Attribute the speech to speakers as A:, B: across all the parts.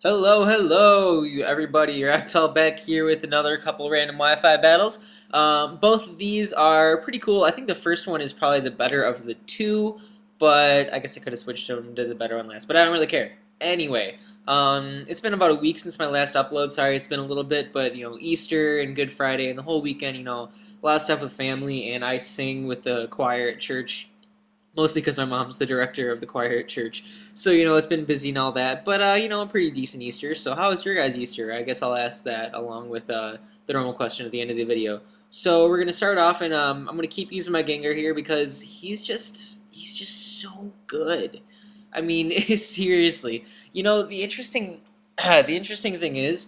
A: Hello, hello, everybody. RAPTall back here with another couple random Wi-Fi battles. Both of these are pretty cool. I think the first one is probably the better of the two, but I guess I could have switched them to the better one last, but I don't really care. Anyway, it's been about a week since my last upload. Sorry, it's been a little bit, but Easter and Good Friday and the whole weekend, a lot of stuff with family, and I sing with the choir at church mostly because my mom's the director of the choir at church. So, it's been busy and all that. But, a pretty decent Easter. So, how was your guys' Easter? I guess I'll ask that along with the normal question at the end of the video. So, we're going to start off, and I'm going to keep using my Gengar here because he's just so good. I mean, seriously. The interesting thing is,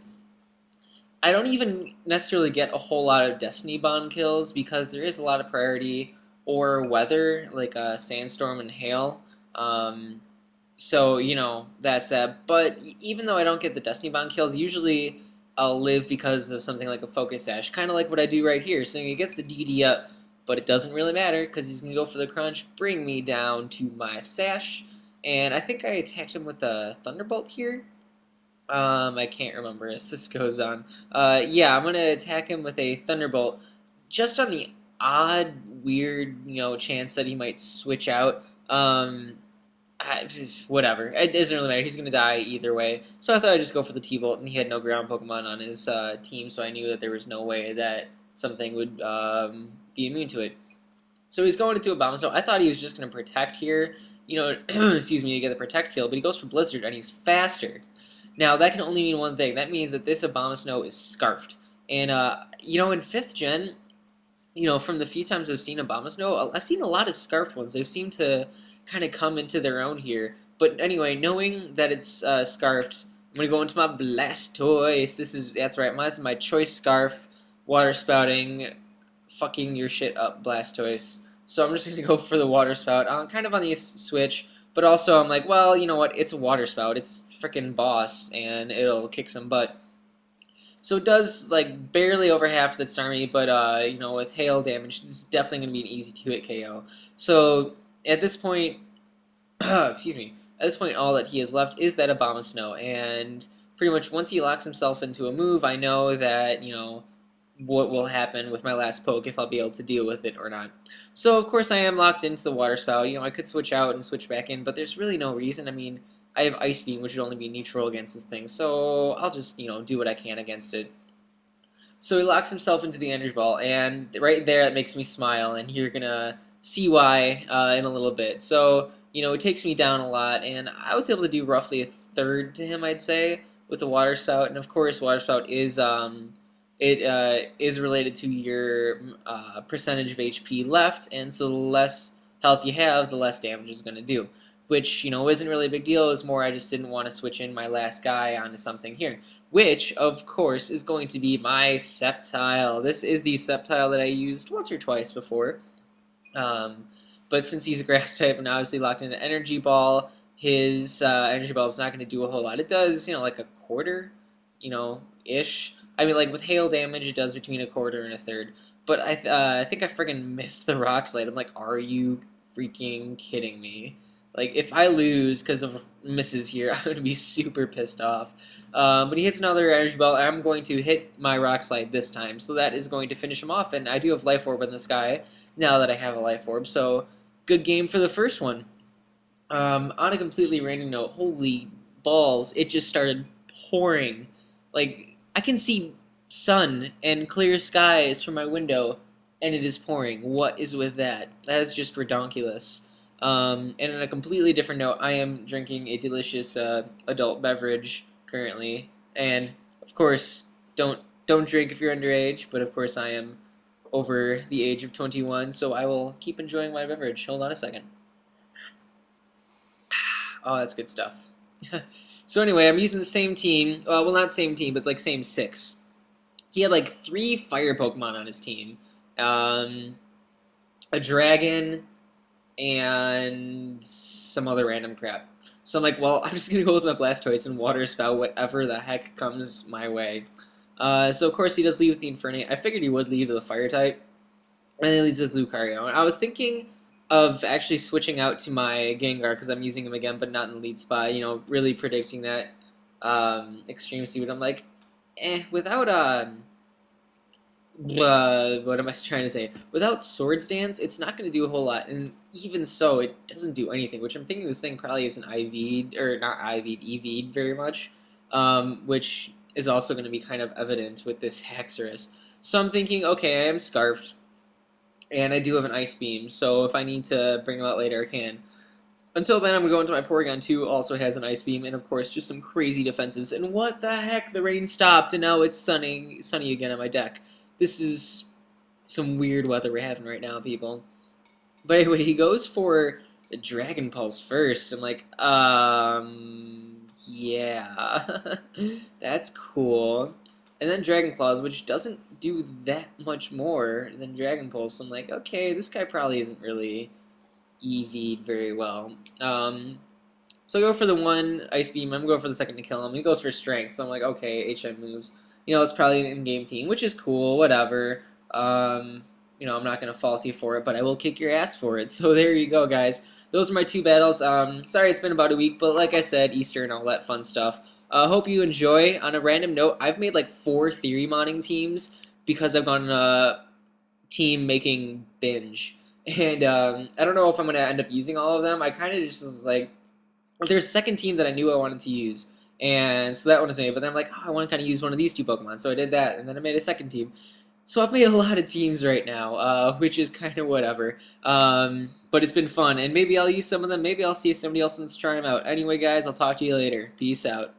A: I don't even necessarily get a whole lot of Destiny Bond kills because there is a lot of priority or weather, like sandstorm and hail. Um, so, that's that. But even though I don't get the Destiny Bond kills, usually I'll live because of something like a Focus Sash, kind of like what I do right here. So he gets the DD up, but it doesn't really matter because he's going to go for the crunch, bring me down to my Sash. And I think I attacked him with a Thunderbolt here. I can't remember as this goes on. Yeah, I'm gonna attack him with a Thunderbolt, just on the odd, weird, chance that he might switch out. Whatever. It doesn't really matter. He's gonna die either way. So I thought I'd just go for the T-Bolt, and he had no ground Pokemon on his team, so I knew that there was no way that something would be immune to it. So he's going into a Bomb Snow. I thought he was just gonna protect here, excuse me, to get the Protect kill, but he goes for Blizzard, and he's faster. Now, that can only mean one thing. That means that this Abomasnow is Scarfed. And, in 5th gen, from the few times I've seen Abomasnow, I've seen a lot of Scarfed ones. They've seemed to kind of come into their own here. But anyway, knowing that it's Scarfed, I'm going to go into my Blastoise. That's right, mine's my Choice Scarf, Water Spouting, fucking your shit up, Blastoise. So I'm just going to go for the Water Spout. I'm kind of on the switch. But also, I'm like, well, you know what? It's a water spout. It's freaking boss, and it'll kick some butt. So it does, like, barely over half the Starmie, but, with hail damage, this is definitely going to be an easy 2-hit KO. So, at this point, excuse me, at this point, all that he has left is that Abomasnow, and pretty much once he locks himself into a move, I know that, what will happen with my last poke, if I'll be able to deal with it or not. So, of course, I am locked into the Water Spout. I could switch out and switch back in, but there's really no reason. I mean, I have Ice Beam, which would only be neutral against this thing, so I'll just, do what I can against it. So he locks himself into the Energy Ball, and right there, it makes me smile, and you're gonna see why in a little bit. So, it takes me down a lot, and I was able to do roughly a third to him, I'd say, with the Water Spout, and of course, Water Spout is related to your percentage of HP left, and so the less health you have, the less damage it's going to do. Which, isn't really a big deal. It's more I just didn't want to switch in my last guy onto something here. Which, of course, is going to be my Sceptile. This is the Sceptile that I used once or twice before. But since he's a grass type and obviously locked into Energy Ball, his Energy Ball is not going to do a whole lot. It does, like a quarter, ish. I mean, like, with hail damage, it does between a quarter and a third. But I think I friggin' missed the Rock Slide. I'm like, are you freaking kidding me? Like, if I lose because of misses here, I'm going to be super pissed off. But he hits another Energy Ball. I'm going to hit my Rock Slide this time. So that is going to finish him off. And I do have Life Orb in this guy now that I have a Life Orb. So, good game for the first one. On a completely random note, holy balls, it just started pouring. Like, I can see sun and clear skies from my window, and it is pouring. What is with that? That is just redonkulous. And on a completely different note, I am drinking a delicious adult beverage currently, and of course, don't drink if you're underage. But of course, I am over the age of 21, so I will keep enjoying my beverage. Hold on a second. Oh, that's good stuff. So anyway, I'm using the same team. Well, not same team, but like same 6. He had like 3 fire Pokemon on his team. A dragon and some other random crap. So I'm like, well, I'm just going to go with my Blastoise and Water Spout whatever the heck comes my way. So of course he does lead with the Infernape. I figured he would lead with a fire type. And then he leads with Lucario. And I was thinking of actually switching out to my Gengar because I'm using him again, but not in the lead spot. Really predicting that. extreme speed. I'm like, without what am I trying to say? Without Swords Dance, it's not going to do a whole lot, and even so, it doesn't do anything. Which I'm thinking this thing probably isn't IV'd or not IV'd, EV'd very much, which is also going to be kind of evident with this Haxorus. So I'm thinking, okay, I am scarfed, and I do have an Ice Beam, so if I need to bring him out later, I can. Until then, I'm going to go into my Porygon 2, also has an Ice Beam, and of course, just some crazy defenses. And what the heck? The rain stopped, and now it's sunny again on my deck. This is some weird weather we're having right now, people. But anyway, he goes for the Dragon Pulse first. I'm like, yeah, that's cool. And then Dragon Claws, which doesn't do that much more than Dragon Pulse. I'm like, okay, this guy probably isn't really EV'd very well. So I go for the one Ice Beam. I'm going to go for the second to kill him. He goes for Strength. So I'm like, okay, HM moves. It's probably an in-game team, which is cool, whatever. I'm not going to fault you for it, but I will kick your ass for it. So there you go, guys. Those are my 2 battles. Sorry it's been about a week, but like I said, Easter and all that fun stuff. Hope you enjoy. On a random note, I've made like 4 Theory Modding teams because I've gone team making binge. And I don't know if I'm going to end up using all of them. I kind of just was like, there's a second team that I knew I wanted to use. And so that one was made, but then I'm like, I want to kind of use one of these 2 Pokemon. So I did that, and then I made a second team. So I've made a lot of teams right now, which is kind of whatever. But it's been fun, and maybe I'll use some of them. Maybe I'll see if somebody else wants to try them out. Anyway, guys, I'll talk to you later. Peace out.